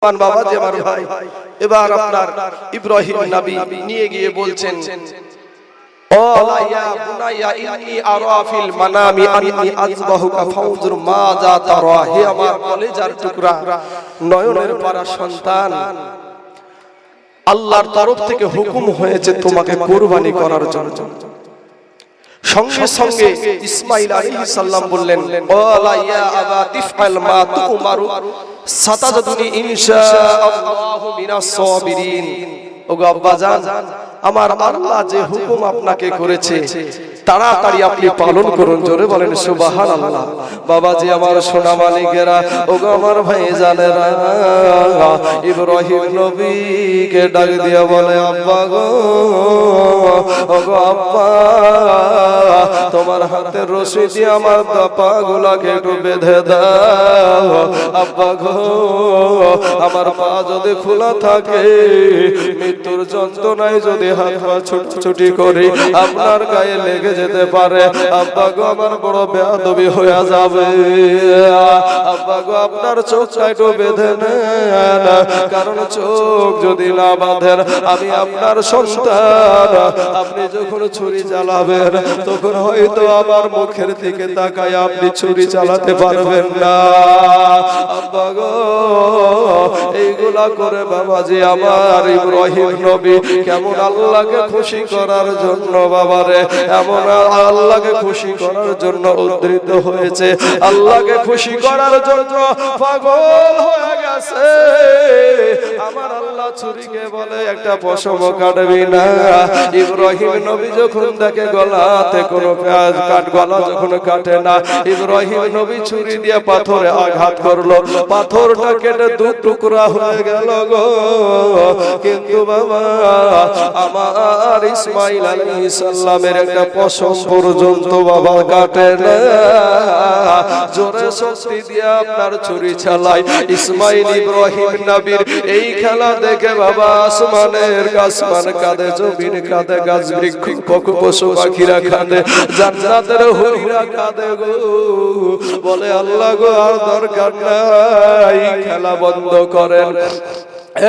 লুকমান বাবা যে আমার ভাই, এবার আপনার ইব্রাহিম নবী নিয়ে গিয়ে বলছেন, ও ইয়া বুনাইয়া ইন্নী আরা ফিল মানামি আন্নী আযবাহুকা ফানজুর মাযা তারা। হে আমার কলেজার টুকরা, নয়নের পারা সন্তান, আল্লাহর তরফ থেকে হুকুম হয়েছে তোমাকে কুরবানি করার জন্য। সঙ্গে সঙ্গে ইসমাঈল আলাইহিস সালাম বললেন, ও ইয়া আবা তিফআল মা তুমারু সাতাজদুনি ইনশাআল্লাহু মিনাস সাবিরিন। ওগো আব্বাজান, আমার আল্লাহ যে হুকুম আপনাকে করেছে তাড়াতাড়ি আপনি পালন করুন। জোরে বলেন সুবহানাল্লাহ। বাবাজি আমার সোনা মানিকেরা, ওগো আমার ভাইজানেরা, ইব্রাহিম নবীকে ডাক দিয়া বলে, আব্বা গো, ওগো আব্বা, তোমার হাতের রশি দিয়ে আমার পাগুলাকে একটু বেঁধে দাও। আব্বা গো, আমার পা যদি খোলা থাকে, মৃত্যুর যন্ত্রণায় যদি হাত পা ছুটি করি আপনার গায়ে লেগে যেতে পারে। আব্বা গো, আমার বড় বেয়াদবি হয়ে যাবে। আব্বা গো, আপনার চোখটা একটু বেঁধে নেন, কারণ চোখ যদি না বাঁধেন আমি আপনার সন্তান, আপনি যখন ছুরি চালাবেন তখন হয়তো আমার মুখের দিকে তাকায় আপনি ছুরি চালাতে পারবেন না। আব্বা গো, এইগুলা করে বাবাজি আমার ইব্রাহিম নবী কেমন আল্লাহকে খুশি করার জন্য, বাবারে এমন আল্লাহকে খুশি করার জন্য উদ্ধৃত হয়েছে, আল্লাহকে খুশি করার জন্য পাগল হয়ে গেছে। আমার আল্লাহ ছুরিকে বলে একটা পশম কাটবি না। ইব্রাহিম নবী যখন দেখে গলাতে কোনো পেঁয়াজ গলা যখন কাটে না, ইব্রাহিম নবী ছুরি দিয়ে পাথরে আঘাত করলো, পাথরটা কেটে দু টুকরা হয়ে গেল গো। কিন্তু বাবা আমার ইসমাঈল আলাইহিস সালামের একটা পশম পর্যন্ত বাবা কাটে না। জোরে শক্তি দিয়ে আপনার ছুরি চালাই ইসমাঈল ইব্রাহিম নবীর এই খেলা দেখে বাবা আসমানের আসমান কাঁদে, জমিন কাঁদে, গাছ বৃক্ষ পশু পাখিরা কাঁদে, জান্নাতের হরিরা কাঁদে গো। বলে আল্লাহ গো, আর দরকার নাই, খেলা বন্ধ করেন।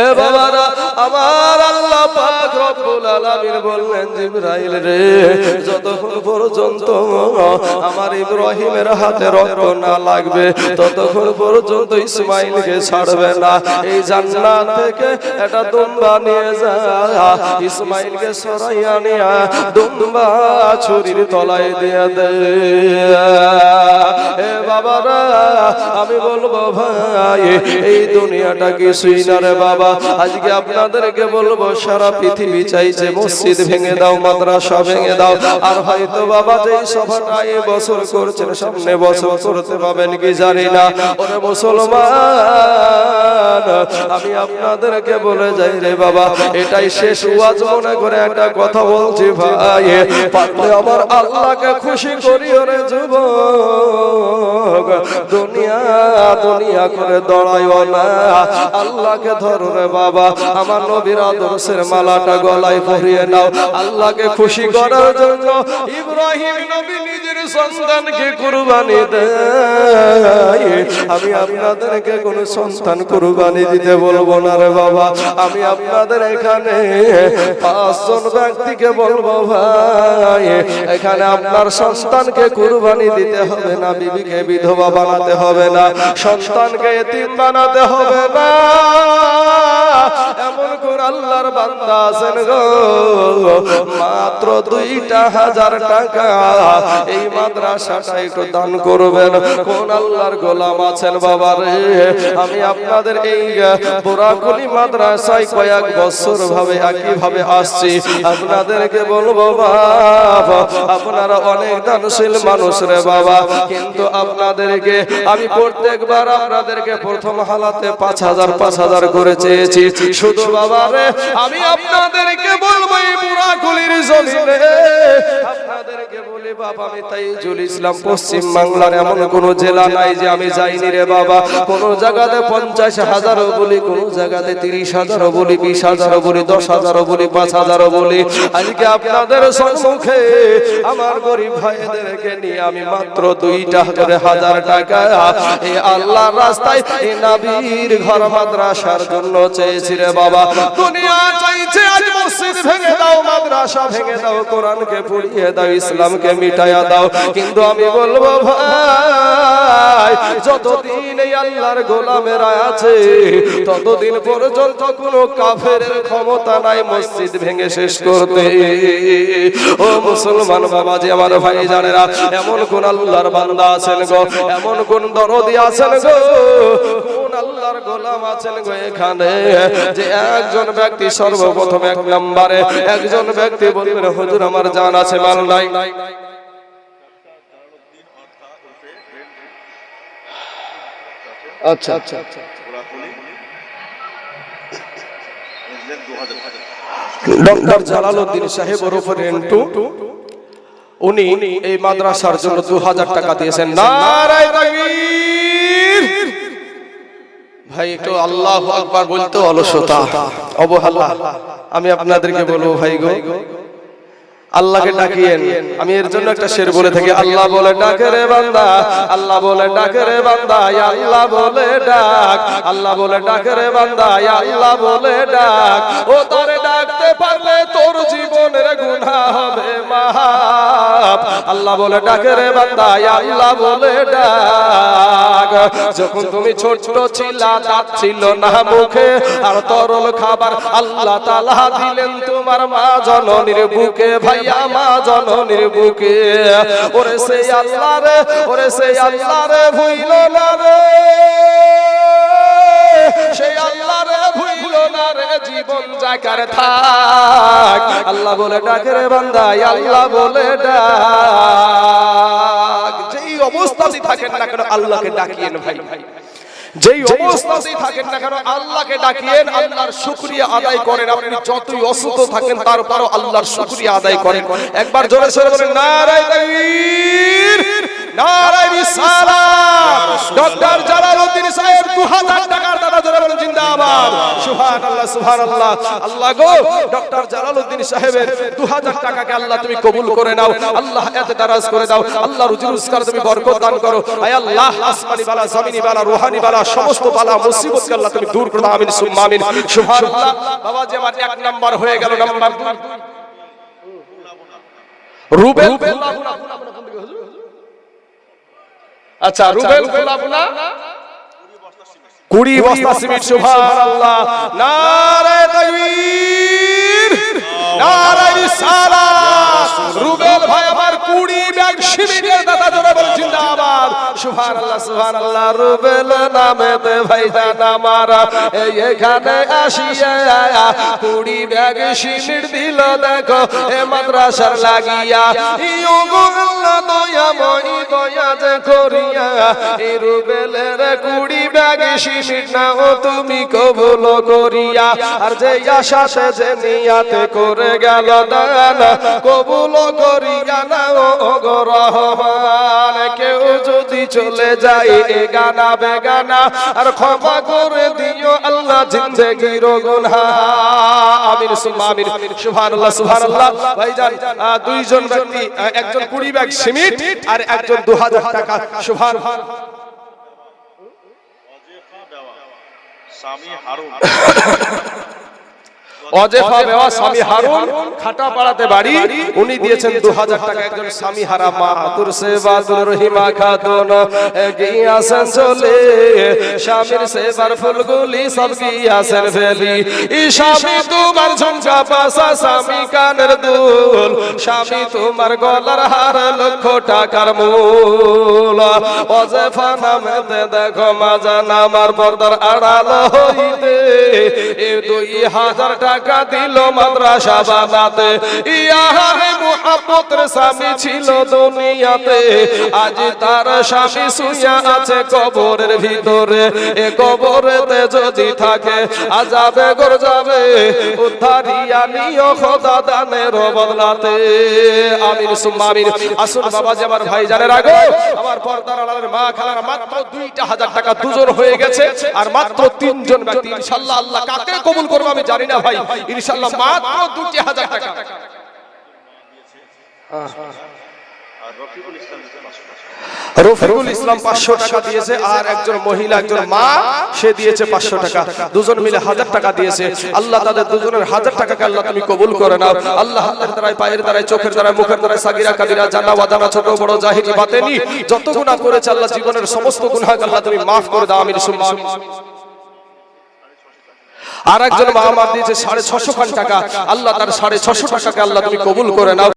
এ বাবারা, আমার আল্লাহ পাক রব্বুল আলামিন বললেন, জিবরাইল রে, যতক্ষণ পর্যন্ত আমার ইব্রাহিমের হাতে রক্ত না লাগবে ততক্ষণ পর্যন্ত ইসমাঈলকে ছাড়বে না। এই জান্নাত থেকে একটা দুম্বা নিয়ে যা, ইসমাঈলকে সরাইয়া নিয়া দুম্বা ছুরির তলায় দিয়ে দে। এ বাবারা, আমি বলবো ভাই, এই দুনিয়াটা কিছুই না রে বাবা। আজকে আপনাদেরকে বলবো, সারা পৃথিবী চাইছে মসজিদ ভেঙে দাও, মাদ্রাসা ভেঙে দাও, আর হয়তো বাবা যেই সভাটা এই বছর করছেন সামনে বছর করতে পাবেন কি জানি না। ওরে মুসলমান, আমি আপনাদেরকে বলে যাই রে বাবা, এটাই শেষ ওয়াজ মনে করে একটা কথা বলছি ভাই, পারলে আমার আল্লাহকে খুশি করিও রে যুবক। দুনিয়া দুনিয়া করে দৌড়াইও না, আল্লাহকে ধরো রে বাবা। আমার নবীর আদর্শের মালাটা গলায় পরিয়ে নাও, আল্লাহকে খুশি করার জন্য ইব্রাহিম নবী নিজের সন্তানকে কুরবানি দেয়। আমি আপনাদেরকে কোন সন্তান কুরবানি দিতে বলবো না রে বাবা। আমি আপনাদের এখানে 5 জন ব্যক্তিকে বলবো, ভাই এখানে আপনার সন্তানকে কুরবানি দিতে হবে না, বিবিকে বিধবা বানাতে হবে না, সন্তানকে এতিম বানাতে হবে না। এমন কোন আল্লাহর বান্দা আছেন গো, মাত্র 2,000 টাকা এই মাদ্রাসাটা একটু দান করবেন। কোন আল্লাহর গোলাম আছেন বাবা রে? আমি আপনাদের এই বোরাকুলি মাদ্রাসায় কয়েক বছর ভাবে একইভাবে আসছি, আপনাদেরকে বলবো বাবা, আপনারা অনেক দানশীল মানুষ রে বাবা, কিন্তু আপনাদেরকে আমি প্রত্যেকবার আপনাদেরকে প্রথম হালাতে 5,000 করে চেয়েছি। শুধু বাবা রে, আমি আপনাদেরকে বলবো এই বোরাকুলির জমিনে আপনাদেরকে বলি বলে বাবা আমি তাইজুল ইসলাম, পশ্চিম বাংলার এমন কোন জেলা নাই যে আমি যাইনি রে বাবা। কোন জায়গাতে 50,000 বলি, কোন জায়গাতে 30,000 বলি, 20,000 বলি, 10,000 বলি, 5,000 বলি। আজকে আপনাদের সম্মুখে আমার গরিব ভাইদেরকে নিয়ে আমি মাত্র 2টা করে 1000 টাকা এই আল্লাহর রাস্তায় এই নবীর ঘর মাদ্রাসার জন্য চেয়েছি রে বাবা। দুনিয়া চাইছে আজ মসজিদ ভেঙে দাও, মাদ্রাসা ভেঙে দাও, কোরআনকে পুড়িয়ে দাও, ইসলামকে মিটাইয়া দাও, কিন্তু আমি বলবো ভাই যতদিন এই আল্লাহর গোলামেরা আছে ততদিন পর্যন্ত কোনো কাফেরের ক্ষমতা নাই মসজিদ ভেঙে শেষ করতে। ও মুসলমান বাবাজি আমার ভাই জানেরা, এমন কোন আল্লাহর বান্দা আছেন গো, এমন কোন দরদি আছেন গো, কোন আল্লাহর গোলাম আছেন গো এখানে যে একজন ব্যক্তি সর্বপ্রথম 1 নম্বরে একজন ব্যক্তি বলবেন হুজুর আমার জান আছে মাল নাই। আচ্ছা আচ্ছা ডক্টর জালালউদ্দিন সাহেবের উপর রেন্টু উনি এই মাদ্রাসার জন্য 2000 টাকা দিয়েছেন। নারায়ে তাকবীর। ভাই একটু আল্লাহু আকবার বলতে অলসতা অবহেলা। আমি আপনাদেরকে বলবো ভাই গো আল্লাহকে ডাকিয়েন। আমি এর জন্য একটা শের বলে থাকি, আল্লাহ বলে ডাকে রে বান্দা, আল্লাহ বলে ডাকে রে বান্দা, আল্লাহ বলে ডাক, আল্লাহ বলে ডাকে রে বান্দা, আল্লাহ বলে ডাক। ও তারে ডাকতে পারলে তোর জীবনের গুনাহ হবে মাফ। আল্লাহ বলে ডাকে রে বান্দা, আল্লাহ বলে ডাক। যখন তুমি ছোট ছিলা, দাঁত ছিল না মুখে, আর তরল খাবার আল্লাহ তাআলা দিলেন তোমার মা জননীর বুকে। ভাইয়া মা জননীর বুকে, ওরে সেই আল্লাহ রে, ওরে সেই আল্লাহ রে ভুইল না রে, সেই আল্লাহ রে ভুইল না রে, জীবন জাকার থাক। আল্লাহ বলে ডাকে রে বান্দা, আল্লাহ বলে ডাক। যেই অবস্থাতেই থাকেন না কেন আল্লাহকে ডাকিয়েন ভাই, যেই অবস্থাতেই থাকেন না কেন আল্লাহকে ডাকিয়েন, আল্লাহর শুকরিয়া আদায় করেন। আপনি যতই অসুস্থ থাকেন তারপরও আল্লাহর শুকরিয়া আদায় করেন। একবার জোরে সোরে বলেন নারায়ে তাকবীর, নারায়ে রিসালাত। ডক্টর জালালউদ্দিন সাহেব 2000 টাকার দাদা, জোরে বলেন জিন্দাবাদ। সুবহানাল্লাহ সুবহানাল্লাহ। আল্লাহ গো ডক্টর জালালউদ্দিন সাহেবের 2000 টাকাকে আল্লাহ তুমি কবুল করে নাও, আল্লাহ এতে দারাজ করে দাও, আল্লাহ রুজি রোজগার তুমি বরকত দান করো। আয় আল্লাহ আসমানি বালা, জমিনি বালা, রুহানি বালা, সমস্ত বালা মুসিবতকে আল্লাহ তুমি দূর করে দাও। আমিন সুম্মা আমিন। সুবহানাল্লাহ। বাবাজি আমার 1 নাম্বার হয়ে গেল। নাম্বার 2 রুবেল। আচ্ছা রুবেল গোলাপনা 20 বস্তা সিমেন্ট। সুবহানাল্লাহ। নারায়ে তাকবীর, নারায়ে রিসালাত। রুবেল ভাই আমার 20 ব্যাগ সিমেন্টের দাদা, জোরে বলেন জিন্দাবাদ। সুবহানাল্লাহ সুবহানাল্লাহ। রুবেল নামেতে ভাইজান আমার এখানে আসিয়া 20 ব্যাগ সিমেন্ট দিল দেখো এ মাদ্রাসার লাগিয়া। ইও গো আল্লাহ দয়াময় দয়া যে করিয়া এই রুবেলের 20 ব্যাগ সিমেন্ট নাও তুমি কবুল করিয়া। আর যে আশাতে যে নিয়াতে করে গেল দান কবুল করিয়া নাও গো রহমান। কেউ যদি চলে যায় এ গানা বেগানা আর ক্ষমা করে দিও আল্লাহ জিন্দেগির গুনাহ। আমিন সুম্মা আমিন। সুবহানাল্লাহ সুবহানাল্লাহ। ভাইজান দুইজন ব্যক্তি, একজন 20 ব্যাগ সিমেন্ট আর একজন 2000 টাকা। সুবহানাল্লাহ। স্বামী হারুন, অজেফা বেওয়া স্বামী হারুন খাটাপাড়াতে বাড়ি, উনি দিয়েছেন 2000 টাকা। একজন স্বামী হারা মা আতুর সেবাতুর রহিমা খাতুন গিয়াছেন চলে, স্বামীর সেবার ফুলগুলি সব গিয়াছেন ফেলি। ই স্বামী তোমার ঝুমকা পাশা, স্বামী কানের দুল, স্বামী তোমার গলার হার 1,00,000 টাকার মূল। অজেফা নামেতে দেখো মাজা নামার পর্দার আড়াল হইতে 2000 টাকা টাকা দিল মাদ্রাসা বানাতে। ইয়ারে মুহাব্বতের স্বামী ছিল দুনিয়াতে, আজ তার স্বামী শুইয়া আছে কবরের ভিতরে। এ কবরেতে যদি থাকে আযাবে গরযাবে, উদ্ধারিয়া নিও খোদা দানের বদলাতে। আমিন সুম্মা আমিন। আসুন বাবাজি আমার ভাইজানের আগে আমার পর্দার আড়ালের মা খালার মাত্র 2,000 টাকা দুজন হয়ে গেছে, আর মাত্র 3 জন ব্যক্তি ইনশাআল্লাহ। আল্লাহ কাকে কবুল করবে আমি জানি না ভাই, ইনশাআল্লাহ মাত্র 2,000 টাকা। রফিকুল ইসলাম 500 টাকা দিয়েছে, আর একজন মহিলা একজন মা সে দিয়েছে 500 টাকা, দুজন মিলে 1000 টাকা দিয়েছে। আল্লাহ তাদের দুজনের 1000 টাকাকে আল্লাহ তুমি কবুল করে নাও। আল্লাহ হাতের দ্বারাই, পায়ের দ্বারাই, চোখের দ্বারাই, মুখের দ্বারাই, সাগিরা কাবিরা, জানা ওয়াদানা, ছোট বড়, জাহিরি বাতেনি যত গুনাহ করেছে আল্লাহ জীবনের সমস্ত গুনাহকে আল্লাহ তুমি maaf করে দাও। আমিন সুম্মা আমিন। আর একজন মা আমার দিয়েছে 650 টাকা, আল্লাহ তার 650 টাকাকে আল্লাহ তুমি কবুল করে নাও।